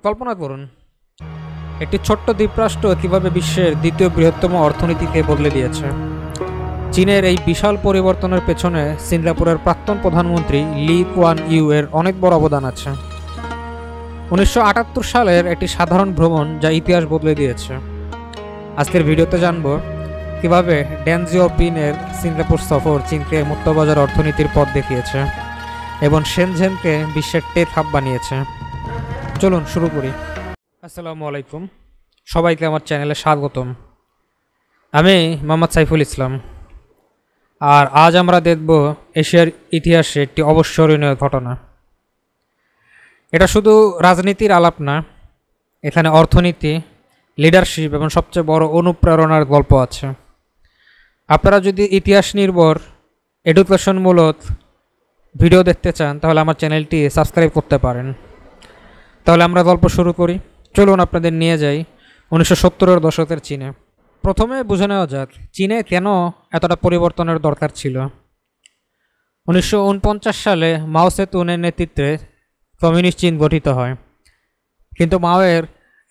কল্পনা করুন একটি ছোট্ট দ্বীপরাষ্ট্র কীভাবে বিশ্বের দ্বিতীয় বৃহত্তম অর্থনীতিকে বদলে দিয়েছে। চীনের এই বিশাল পরিবর্তনের পেছনে সিঙ্গাপুরের প্রাক্তন প্রধানমন্ত্রী লি কুয়ান ইউ এর অনেক বড় অবদান আছে। 1978 সালের একটি সাধারণ ভ্রমণ যা ইতিহাস বদলে দিয়েছে। আজকের ভিডিওতে জানব কিভাবে ড্যান জিওপিংয়ের সিঙ্গাপুর সফর চীনকে মুক্তবাজার অর্থনীতির পথ দেখিয়েছে এবং শেনঝেনকে বিশ্বের টেক হাব বানিয়েছে। চলুন শুরু করি। আসসালামু আলাইকুম, সবাইকে আমার চ্যানেলে স্বাগতম। আমি মোহাম্মদ সাইফুল ইসলাম, আর আজ আমরা দেখব এশিয়ার ইতিহাসে একটি অবিস্মরণীয় ঘটনা। এটা শুধু রাজনীতির আলাপ না, এখানে অর্থনীতি, লিডারশিপ এবং সবচেয়ে বড় অনুপ্রেরণার গল্প আছে। আপনারা যদি ইতিহাস নির্ভর এডুকেশনমূলক ভিডিও দেখতে চান তাহলে আমার চ্যানেলটি সাবস্ক্রাইব করতে পারেন। তাহলে আমরা গল্প শুরু করি। চলুন আপনাদের নিয়ে যাই 1970-এর দশকের চীনে। প্রথমে বুঝে নেওয়া যাক চীনে কেন এতটা পরিবর্তনের দরকার ছিল। 1949 সালে মাও সেতুনের নেতৃত্বে কমিউনিস্ট চীন গঠিত হয়, কিন্তু মাওয়ের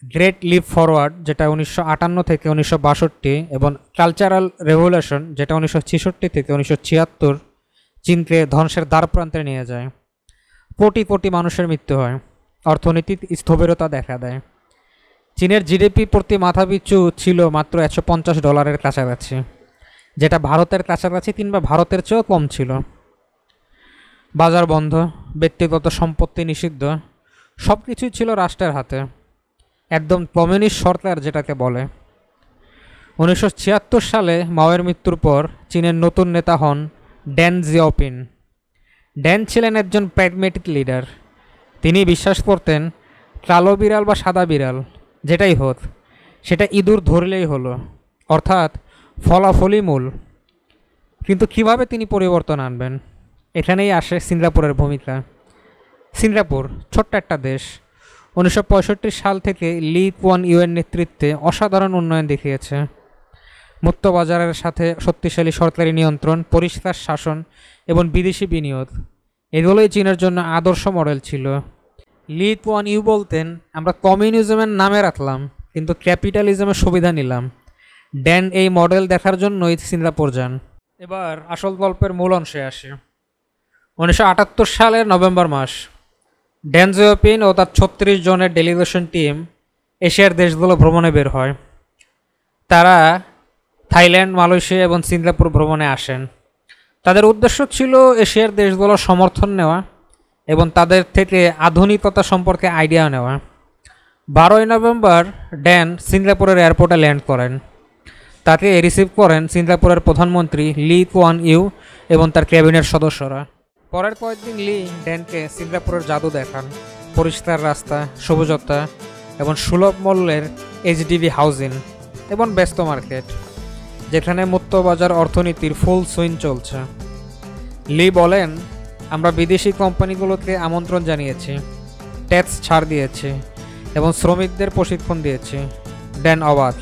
গ্রেট লিপ ফরওয়ার্ড যেটা 1958 থেকে 1962 এবং কালচারাল রেভলিউশন যেটা 1966 থেকে 1976 চীনকে ধ্বংসের দ্বারপ্রান্তে নিয়ে যায়। কোটি কোটি মানুষের মৃত্যু হয়, অর্থনীতির স্থবিরতা দেখা দেয়। চীনের জিডিপি প্রতি মাথাপিছু ছিল মাত্র $150 কাছাকাছি, যেটা ভারতের কাছাকাছি কিংবা ভারতের চেয়েও কম ছিল। বাজার বন্ধ, ব্যক্তিগত সম্পত্তি নিষিদ্ধ, সব কিছুই ছিল রাষ্ট্রের হাতে, একদম কমিউনিস্ট সরকার যেটাকে বলে। 1976 সালে মাওয়ের মৃত্যুর পর চীনের নতুন নেতা হন ড্যান জিওপিং। ড্যান ছিলেন একজন প্র্যাগমেটিক লিডার। তিনি বিশ্বাস করতেন কালো বিড়াল বা সাদা বিড়াল যেটাই হোক সেটা ইঁদুর ধরলেই হলো, অর্থাৎ ফলাফলই মূল। কিন্তু কিভাবে তিনি পরিবর্তন আনবেন, এখানেই আসে সিঙ্গাপুরের ভূমিকা। সিঙ্গাপুর ছোট্ট একটা দেশ, 1965 সাল থেকে লি কুয়ান ইউয়ের নেতৃত্বে অসাধারণ উন্নয়ন দেখিয়েছে। মুক্ত বাজারের সাথে শক্তিশালী সরকারি নিয়ন্ত্রণ, পরিষ্কার শাসন এবং বিদেশি বিনিয়োগ, এগুলোই চীনের জন্য আদর্শ মডেল ছিল। লি কুয়ান ইউ বলতেন, আমরা কমিউনিজমের নামে রাখলাম কিন্তু ক্যাপিটালিজমের সুবিধা নিলাম। ড্যান এই মডেল দেখার জন্যই সিঙ্গাপুর যান। এবার আসল গল্পের মূল অংশে আসে। 1978 সালের নভেম্বর মাস, ড্যান জিওপিং ও তার 36 জনের ডেলিগেশন টিম এশিয়ার দেশগুলো ভ্রমণে বের হয়। তারা থাইল্যান্ড, মালয়েশিয়া এবং সিঙ্গাপুর ভ্রমণে আসেন। তাদের উদ্দেশ্য ছিল এশিয়ার দেশগুলোর সমর্থন নেওয়া এবং তাদের থেকে আধুনিকতা সম্পর্কে আইডিয়া নেওয়া। 12 নভেম্বর ড্যান সিঙ্গাপুরের এয়ারপোর্টে ল্যান্ড করেন। তাকে রিসিভ করেন সিঙ্গাপুরের প্রধানমন্ত্রী লি কুয়ান ইউ এবং তার ক্যাবিনেট সদস্যরা। পরের কয়েকদিন লি ড্যানকে সিঙ্গাপুরের জাদু দেখান, পরিষ্কার রাস্তা, সবুজতা এবং সুলভ মূল্যের এইচডিবি হাউজিং এবং ব্যস্ত মার্কেট, যেখানে মুক্ত বাজার অর্থনীতির ফুল সুইং চলছে। লি বলেন, আমরা বিদেশি কোম্পানিগুলোকে আমন্ত্রণ জানিয়েছি, ট্যাক্স ছাড় দিয়েছি এবং শ্রমিকদের প্রশিক্ষণ দিয়েছি। ড্যান অবাক।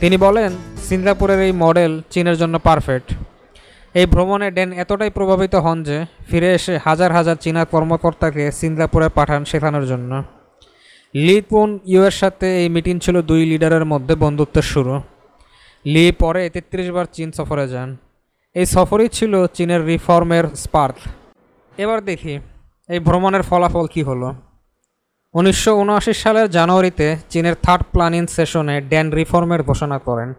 তিনি বলেন, সিঙ্গাপুরের এই মডেল চীনের জন্য পারফেক্ট। এই ভ্রমণে ড্যান এতটাই প্রভাবিত হন যে ফিরে এসে হাজার হাজার চীনা কর্মকর্তাকে সিঙ্গাপুরে পাঠান শেখানোর জন্য। লি কুয়ান ইউয়ের সাথে এই মিটিং ছিল দুই লিডারের মধ্যে বন্ধুত্বের শুরু। লি পরে 33 বার চীন সফরে যান। এই সফরই ছিল চীনের রিফর্মের স্পার্ক। এবার দেখি এই ভ্রমণের ফলাফল কি হলো। 1979 সালের জানুয়ারিতে চীনের থার্ড প্ল্যানিং সেশনে ড্যান রিফর্মের ঘোষণা করেন।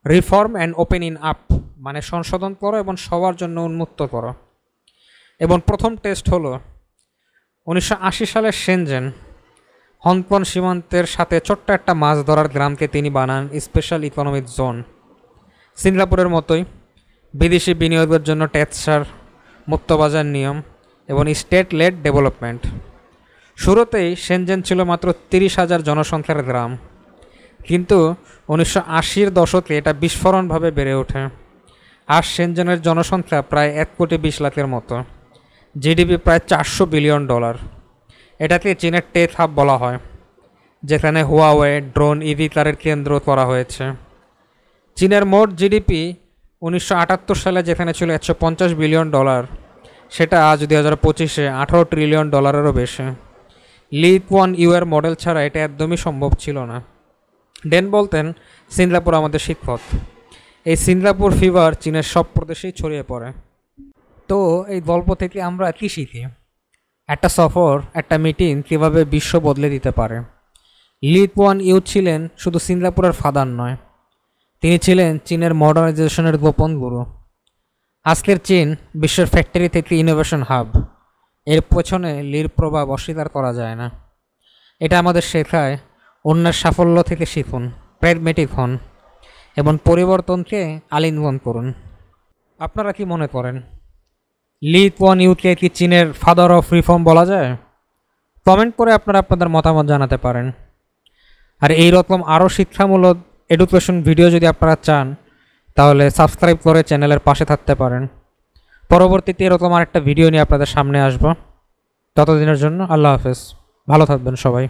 রিফর্ম অ্যান্ড ওপেনিং আপ মানে সংশোধন করো এবং সবার জন্য উন্মুক্ত করো। এবং প্রথম টেস্ট হলো 1980 সালের শেনঝেন। হংকং সীমান্তের সাথে ছোট্ট একটা মাছ ধরার গ্রামকে তিনি বানান স্পেশাল ইকোনমিক জোন। সিঙ্গাপুরের মতোই বিদেশি বিনিয়োগের জন্য ট্যাক্স ছাড়, মুক্তবাজার নিয়ম এবং স্টেট লেড ডেভেলপমেন্ট। শুরুতেই শেনঝেন ছিল মাত্র 30,000 জনসংখ্যার গ্রাম, কিন্তু 1980-র দশকে এটা বিস্ফোরণভাবে বেড়ে ওঠে। আর শেনঝেনের জনসংখ্যা প্রায় 1,20,00,000-এর মতো, জিডিপি প্রায় $400 বিলিয়ন। এটাকে চীনের টেক হাব বলা হয়, যেখানে হুয়াওয়ে, ড্রোন, ইভি কারের কেন্দ্র করা হয়েছে। চীনের মোট জিডিপি 1978 সালে যেখানে ছিল $150 বিলিয়ন, সেটা আজ 2025-এ $18 ট্রিলিয়ন বেশি। লি কুয়ান ইউ এর মডেল ছাড়া এটা একদমই সম্ভব ছিল না। ডেন বলতেন, সিঙ্গাপুর আমাদের শিক্ষক। এই সিঙ্গাপুর ফিভার চীনের সব প্রদেশেই ছড়িয়ে পড়ে। তো এই গল্প থেকে আমরা কী শিখি? একটা সফর, একটা মিটিং কীভাবে বিশ্ব বদলে দিতে পারে। লি কুয়ান ইউ ছিলেন শুধু সিঙ্গাপুরের ফাদার নয়, তিনি ছিলেন চীনের মডার্নাইজেশনের গোপন গুরু। আজকের চীন বিশ্বের ফ্যাক্টরি থেকে ইনোভেশন হাব, এর পেছনে লির প্রভাব অস্বীকার করা যায় না। এটা আমাদের শেখায়, অন্যের সাফল্য থেকে শিখুন, প্র্যাগমেটিক হন এবং পরিবর্তনকে আলিঙ্গন করুন। আপনারা কি মনে করেন, লি কুয়ান ইউকে কি চীনের ফাদার অফ রিফর্ম বলা যায়? কমেন্ট করে আপনারা আপনাদের মতামত জানাতে পারেন। আর এই রকম আরও শিক্ষামূলক এডুকেশন ভিডিও যদি আপনারা চান, তাহলে সাবস্ক্রাইব করে চ্যানেলের পাশে থাকতে পারেন। পরবর্তীতে এরকম আরেকটা ভিডিও নিয়ে আপনাদের সামনে আসবো। ততদিনের জন্য আল্লাহ হাফেজ, ভালো থাকবেন সবাই।